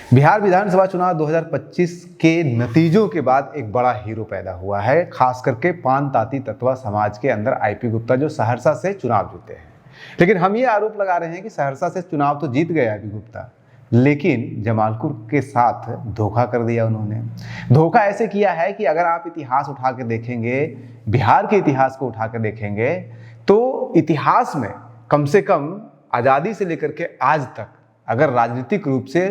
बिहार विधानसभा चुनाव 2025 के नतीजों के बाद एक बड़ा हीरो पैदा हुआ है, खास करके पान ताती तत्वा समाज के अंदर आईपी गुप्ता, जो सहरसा से चुनाव जीते हैं। लेकिन हम ये आरोप लगा रहे हैं कि सहरसा से चुनाव तो जीत गए आईपी गुप्ता, लेकिन जमालपुर के साथ धोखा कर दिया उन्होंने। धोखा ऐसे किया है कि अगर आप इतिहास उठा के देखेंगे, बिहार के इतिहास को उठा के देखेंगे, तो इतिहास में कम से कम आज़ादी से लेकर के आज तक अगर राजनीतिक रूप से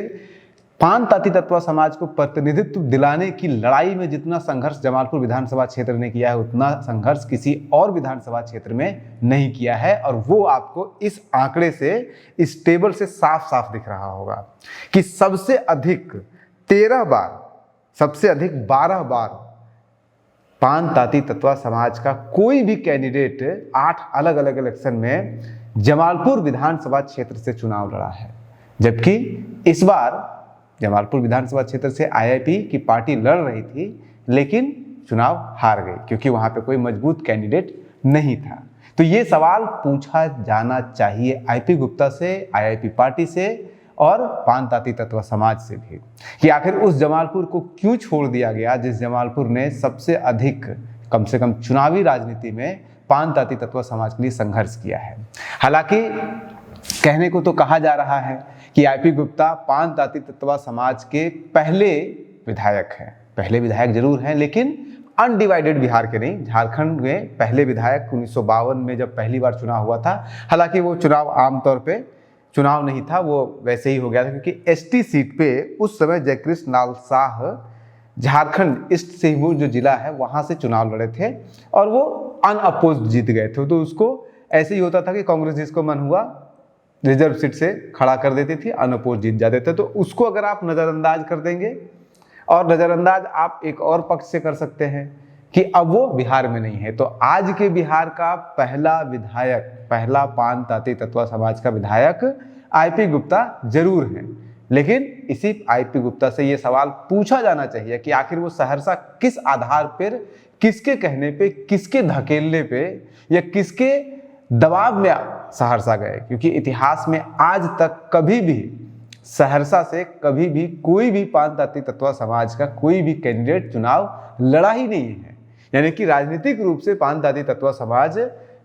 पान ताती तत्वा समाज को प्रतिनिधित्व दिलाने की लड़ाई में जितना संघर्ष जमालपुर विधानसभा क्षेत्र ने किया है, उतना संघर्ष किसी और विधानसभा क्षेत्र में नहीं किया है। और वो आपको इस आंकड़े से, इस टेबल से साफ साफ दिख रहा होगा कि सबसे अधिक 13 बार, सबसे अधिक 12 बार पान ताती तत्वा समाज का कोई भी कैंडिडेट 8 अलग अलग इलेक्शन में जमालपुर विधानसभा क्षेत्र से चुनाव लड़ा है। जबकि इस बार जमालपुर विधानसभा क्षेत्र से आईआईपी की पार्टी लड़ रही थी, लेकिन चुनाव हार गई क्योंकि वहां पे कोई मजबूत कैंडिडेट नहीं था। तो ये सवाल पूछा जाना चाहिए आईपी गुप्ता से, आईआईपी पार्टी से और पान ताती तत्वा समाज से भी, कि आखिर उस जमालपुर को क्यों छोड़ दिया गया जिस जमालपुर ने सबसे अधिक, कम से कम चुनावी राजनीति में पान ताती तत्वा समाज के लिए संघर्ष किया है। हालांकि कहने को तो कहा जा रहा है कि आईपी गुप्ता पान ताती तत्वा समाज के पहले विधायक हैं। पहले विधायक जरूर हैं, लेकिन अनडिवाइडेड बिहार के नहीं, झारखंड में पहले विधायक 1952 में जब पहली बार चुनाव हुआ था। हालांकि वो चुनाव आमतौर पे चुनाव नहीं था, वो वैसे ही हो गया था क्योंकि एसटी सीट पे उस समय जयकृष्ण लाल शाह झारखंड ईस्ट सिंहभूम जो जिला है वहाँ से चुनाव लड़े थे और वो अनअपोज्ड जीत गए थे। तो उसको ऐसे ही होता था कि कांग्रेस जिसको मन हुआ रिजर्व सीट से खड़ा कर देती थी, अनअपोज जीत जाते थे। तो उसको अगर आप नज़रअंदाज कर देंगे, और नज़रअंदाज आप एक और पक्ष से कर सकते हैं कि अब वो बिहार में नहीं है, तो आज के बिहार का पहला विधायक, पहला पान ताती तत्वा समाज का विधायक आईपी गुप्ता जरूर है। लेकिन इसी आईपी गुप्ता से ये सवाल पूछा जाना चाहिए कि आखिर वो सहरसा किस आधार पर, किसके कहने पे, किसके धकेलने पे या किसके दबाव में सहरसा गए, क्योंकि इतिहास में आज तक कभी भी सहरसा से कभी भी कोई भी पान ताती तत्वा समाज का कोई भी कैंडिडेट चुनाव लड़ा ही नहीं है। यानी कि राजनीतिक रूप से पान ताती तत्वा समाज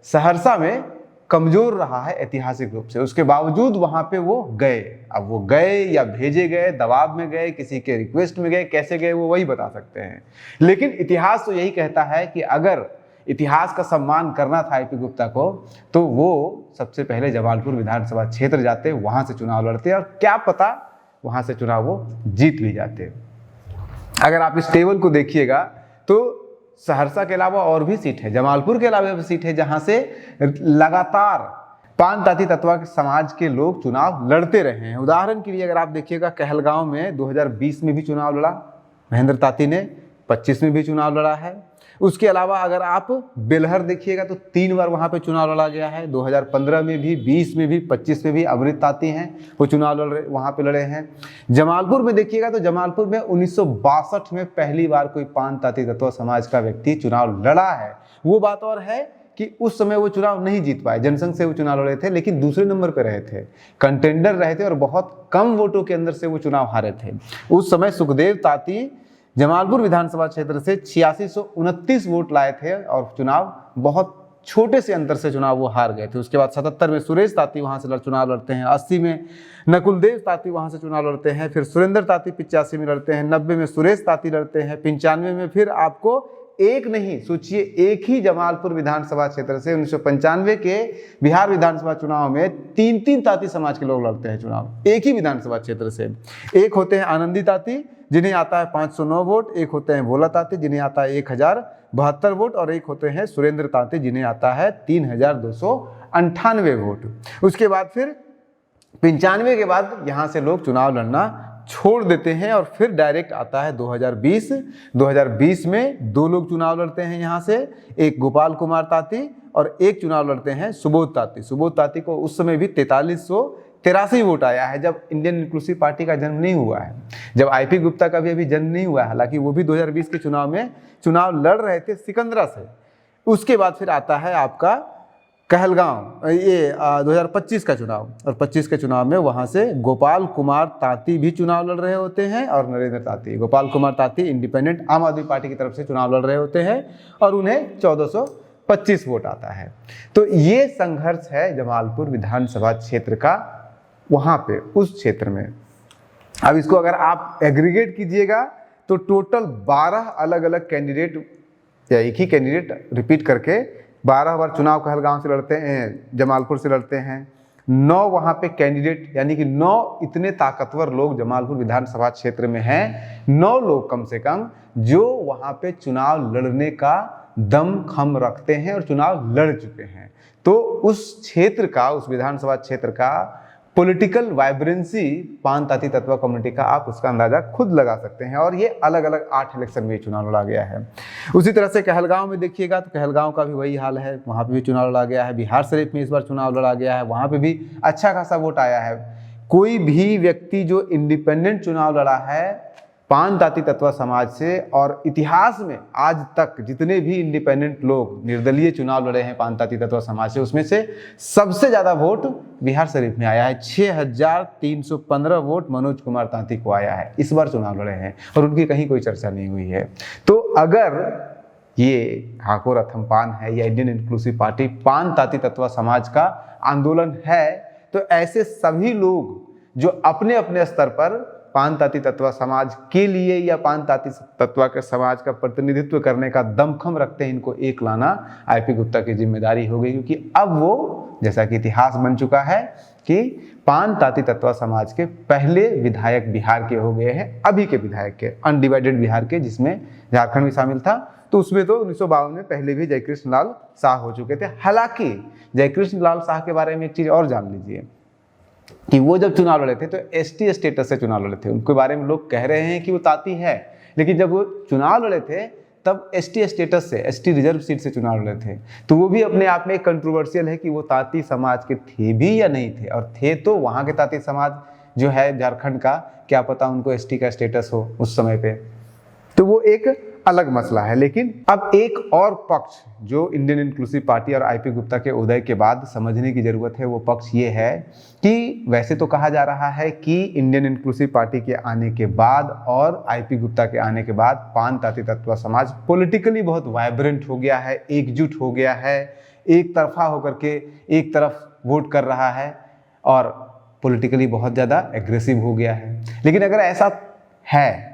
सहरसा में कमजोर रहा है ऐतिहासिक रूप से, उसके बावजूद वहां पे वो गए। अब वो गए या भेजे गए, दबाव में गए, किसी के रिक्वेस्ट में गए, कैसे गए वो वही बता सकते हैं। लेकिन इतिहास तो यही कहता है कि अगर इतिहास का सम्मान करना था आईपी गुप्ता को, तो वो सबसे पहले जमालपुर विधानसभा क्षेत्र जाते, वहां से चुनाव लड़ते और क्या पता वहां से चुनाव वो जीत भी जाते। अगर आप इस टेबल को देखिएगा तो सहरसा के अलावा और भी सीट है, जमालपुर के अलावा भी सीट है जहां से लगातार पान ताती तत्वा के समाज के लोग चुनाव लड़ते रहे हैं। उदाहरण के लिए अगर आप देखिएगा, कहलगांव में 2020 में भी चुनाव लड़ा महेंद्र ताती ने, 25 में भी चुनाव लड़ा है। उसके अलावा अगर आप बेलहर देखिएगा तो 3 बार वहां पे चुनाव लड़ा गया है, 2015 में भी, 20 में भी, 25 में भी अमृत ताती हैं, वो चुनाव लड़ रहे, वहां पे लड़े हैं। जमालपुर में देखिएगा तो जमालपुर में 1962 में पहली बार कोई पान ताती तत्वा समाज का व्यक्ति चुनाव लड़ा है। वो बात और है कि उस समय वो चुनाव नहीं जीत पाए, जनसंघ से वो चुनाव लड़े थे, लेकिन दूसरे नंबर पर रहे थे, कंटेंडर रहे थे और बहुत कम वोटों के अंदर से वो चुनाव हारे थे। उस समय सुखदेव ताती जमालपुर विधानसभा क्षेत्र से 8629 वोट लाए थे और चुनाव बहुत छोटे से अंतर से चुनाव वो हार गए थे। उसके बाद 77 में सुरेश ताती वहां से चुनाव लड़ते हैं, 80 में नकुलदेव ताती वहां से चुनाव लड़ते हैं, फिर सुरेंद्र ताती 85 में लड़ते हैं, 90 में सुरेश ताती लड़ते हैं, 95 में फिर आपको एक नहीं, सोचिए एक ही जमालपुर विधानसभा क्षेत्र से 1995 के बिहार विधानसभा चुनाव में 3 ताती समाज के लोग लड़ते हैं चुनाव एक ही विधानसभा क्षेत्र से। एक होते हैं आनंदी ताती जिन्हें आता है 509 वोट, एक होते हैं भोला ताती जिन्हें आता है 1072 वोट और एक होते हैं सुरेंद्र ताती जिन्हें आता है 3298 वोट। उसके बाद फिर 95 के बाद यहाँ से लोग चुनाव लड़ना छोड़ देते हैं और फिर डायरेक्ट आता है 2020। 2020 में 2 लोग चुनाव लड़ते हैं यहाँ से, एक गोपाल कुमार ताती और एक चुनाव लड़ते हैं सुबोध ताती। सुबोध ताती को उस समय भी 4383 वोट आया है, जब इंडियन इंक्लूसिव पार्टी का जन्म नहीं हुआ है, जब आईपी गुप्ता का भी अभी जन्म नहीं हुआ है। हालांकि वो भी 2020 के चुनाव में चुनाव लड़ रहे थे सिकंदरा से। उसके बाद फिर आता है आपका कहलगांव, ये 2025 का चुनाव, और 25 के चुनाव में वहाँ से गोपाल कुमार तांती भी चुनाव लड़ रहे होते हैं, और नरेंद्र तांती, गोपाल कुमार तांती इंडिपेंडेंट आम आदमी पार्टी की तरफ से चुनाव लड़ रहे होते हैं, और उन्हें 1425 वोट आता है। तो ये संघर्ष है जमालपुर विधानसभा क्षेत्र का, वहाँ पे उस क्षेत्र में। अब इसको अगर आप एग्रीगेट कीजिएगा तो टोटल 12 अलग अलग कैंडिडेट या एक ही कैंडिडेट रिपीट करके 12 बार चुनाव कहलगांव से लड़ते हैं, जमालपुर से लड़ते हैं। 9 वहाँ पे कैंडिडेट, यानी कि 9 इतने ताकतवर लोग जमालपुर विधानसभा क्षेत्र में हैं, 9 लोग कम से कम जो वहाँ पे चुनाव लड़ने का दम खम रखते हैं और चुनाव लड़ चुके हैं। तो उस क्षेत्र का, उस विधानसभा क्षेत्र का पॉलिटिकल वाइब्रेंसी पान तांती तत्वा कम्युनिटी का आप उसका अंदाजा खुद लगा सकते हैं। और ये अलग अलग 8 इलेक्शन में चुनाव लड़ा गया है। उसी तरह से कहलगांव में देखिएगा तो कहलगांव का भी वही हाल है, वहाँ पे भी चुनाव लड़ा गया है। बिहार शरीफ में इस बार चुनाव लड़ा गया है, वहाँ पे भी अच्छा खासा वोट आया है। कोई भी व्यक्ति जो इंडिपेंडेंट चुनाव लड़ा है पान तांती तत्वा समाज से, और इतिहास में आज तक जितने भी इंडिपेंडेंट लोग निर्दलीय चुनाव लड़े हैं पान तांती तत्वा समाज से, उसमें से सबसे ज़्यादा वोट बिहार शरीफ में आया है। 6315 वोट मनोज कुमार तांती को आया है, इस बार चुनाव लड़े हैं, और उनकी कहीं कोई चर्चा नहीं हुई है। तो अगर ये हाको रथम पान है या इंडियन इंक्लूसिव पार्टी पान तांती तत्वा समाज का आंदोलन है, तो ऐसे सभी लोग जो अपने अपने स्तर पर पान तांती तत्वा समाज के लिए या पान तांती तत्वा के समाज का प्रतिनिधित्व करने का दमखम रखते हैं, इनको एक लाना आईपी गुप्ता की जिम्मेदारी हो गई। क्योंकि अब वो, जैसा कि इतिहास बन चुका है कि पान तांती तत्वा समाज के पहले विधायक बिहार के हो गए हैं, अभी के विधायक के, अनडिवाइडेड बिहार के, जिसमें झारखंड भी शामिल था। तो उसमें तो 1952 में पहले भी जयकृष्ण लाल शाह हो चुके थे। हालांकि जयकृष्ण लाल शाह के बारे में एक चीज़ और जान लीजिए कि वो जब चुनाव लड़े थे तो एसटी स्टेटस से चुनाव लड़े थे। उनके बारे में लोग कह रहे हैं कि वो तांती है, लेकिन जब वो चुनाव लड़े थे तब एसटी स्टेटस से, एसटी रिजर्व सीट से चुनाव लड़े थे। तो वो भी अपने आप में एक कंट्रोवर्शियल है कि वो तांती समाज के थे भी या नहीं थे, और थे तो वहाँ के तांती समाज जो है झारखंड का, क्या पता उनको एसटी का स्टेटस हो उस समय पे, तो वो एक अलग मसला है। लेकिन अब एक और पक्ष जो इंडियन इंक्लूसिव पार्टी और आईपी गुप्ता के उदय के बाद समझने की जरूरत है, वो पक्ष ये है कि वैसे तो कहा जा रहा है कि इंडियन इंक्लूसिव पार्टी के आने के बाद और आईपी गुप्ता के आने के बाद पान तांती तत्वा समाज पॉलिटिकली बहुत वाइब्रेंट हो गया है, एकजुट हो गया है, एक तरफा होकर के एक तरफ वोट कर रहा है और पॉलिटिकली बहुत ज़्यादा एग्रेसिव हो गया है। लेकिन अगर ऐसा है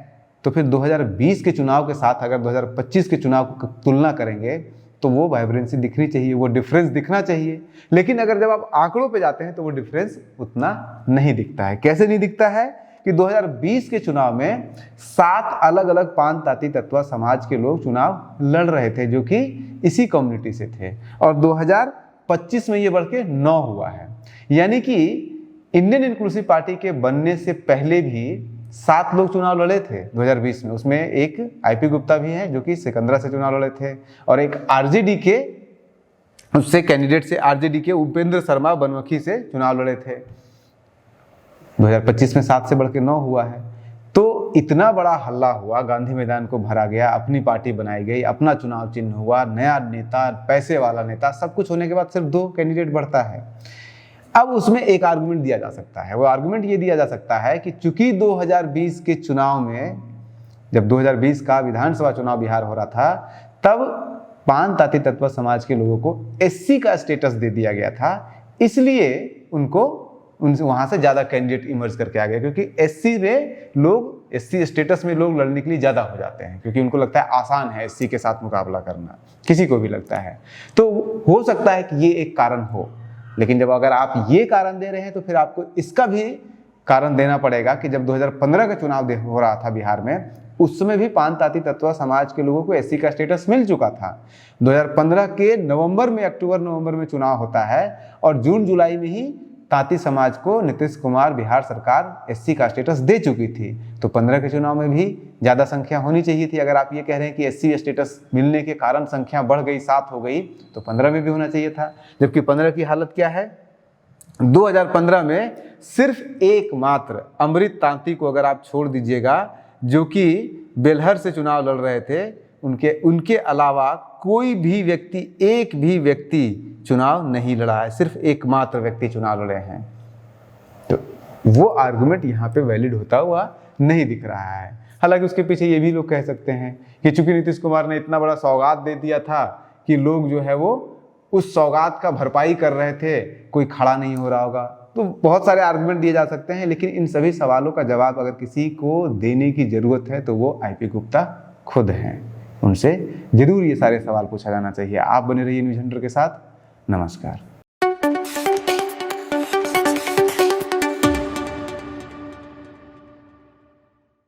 तो फिर 2020 के चुनाव के साथ अगर 2025 के चुनाव की तुलना करेंगे तो वो वाइब्रेंसी दिखनी चाहिए, वो डिफरेंस दिखना चाहिए। लेकिन अगर जब आप आंकड़ों पे जाते हैं तो वो डिफरेंस उतना नहीं दिखता है। कैसे नहीं दिखता है कि 2020 के चुनाव में 7 अलग अलग पान तांती तत्वा समाज के लोग चुनाव लड़ रहे थे जो कि इसी कम्युनिटी से थे, और 2025 में ये बढ़ के 9 हुआ है। यानी कि इंडियन इंक्लूसिव पार्टी के बनने से पहले भी 7 लोग चुनाव लड़े थे 2020 में। उसमें एक आईपी गुप्ता भी हैं जो कि सिकंदरा से चुनाव लड़े थे, और एक आरजेडी के, उससे कैंडिडेट से आरजेडी के उपेंद्र शर्मा बनवखी से चुनाव लड़े थे। 2025 में 7 से बढ़ के 9 हुआ है। तो इतना बड़ा हल्ला हुआ, गांधी मैदान को भरा गया, अपनी पार्टी बनाई गई, अपना चुनाव चिन्ह हुआ, नया नेता, पैसे वाला नेता, सब कुछ होने के बाद सिर्फ 2 कैंडिडेट बढ़ता है। अब उसमें एक आर्गुमेंट दिया जा सकता है, वो आर्गुमेंट ये दिया जा सकता है कि चूंकि 2020 के चुनाव में, जब 2020 का विधानसभा चुनाव बिहार हो रहा था, तब पान तांती तत्वा समाज के लोगों को एससी का स्टेटस दे दिया गया था, इसलिए उनको उनसे वहाँ से ज़्यादा कैंडिडेट इमर्ज करके आ गए। क्योंकि एससी में लोग, एससी स्टेटस में लोग लड़ने के लिए ज़्यादा हो जाते हैं, क्योंकि उनको लगता है आसान है एससी के साथ मुकाबला करना, किसी को भी लगता है। तो हो सकता है कि ये एक कारण हो। लेकिन जब अगर आप ये कारण दे रहे हैं तो फिर आपको इसका भी कारण देना पड़ेगा कि जब 2015 का चुनाव हो रहा था बिहार में, उस समय भी पान तांती तत्वा समाज के लोगों को एससी का स्टेटस मिल चुका था। 2015 के नवंबर में, अक्टूबर नवंबर में चुनाव होता है, और जून जुलाई में ही तांती समाज को नीतीश कुमार बिहार सरकार एससी का स्टेटस दे चुकी थी। तो 15 के चुनाव में भी ज़्यादा संख्या होनी चाहिए थी। अगर आप ये कह रहे हैं कि एससी स्टेटस मिलने के कारण संख्या बढ़ गई, 7 हो गई, तो 15 में भी होना चाहिए था। जबकि 15 की हालत क्या है, 2015 में सिर्फ एकमात्र अमृत तांती को अगर आप छोड़ दीजिएगा, जो कि बेलहर से चुनाव लड़ रहे थे, उनके अलावा कोई भी व्यक्ति, एक भी व्यक्ति चुनाव नहीं लड़ा है, सिर्फ एकमात्र व्यक्ति चुनाव लड़े हैं। तो वो आर्गुमेंट यहाँ पे वैलिड होता हुआ नहीं दिख रहा है। हालांकि उसके पीछे ये भी लोग कह सकते हैं कि चूंकि नीतीश कुमार ने इतना बड़ा सौगात दे दिया था कि लोग जो है वो उस सौगात का भरपाई कर रहे थे, कोई खड़ा नहीं हो रहा होगा। तो बहुत सारे आर्गुमेंट दिए जा सकते हैं, लेकिन इन सभी सवालों का जवाब अगर किसी को देने की जरूरत है तो वो आईपी गुप्ता खुद हैं। उनसे जरूर ये सारे सवाल पूछा जाना चाहिए। आप बने रहिए न्यूज़ हंटर के साथ। नमस्कार।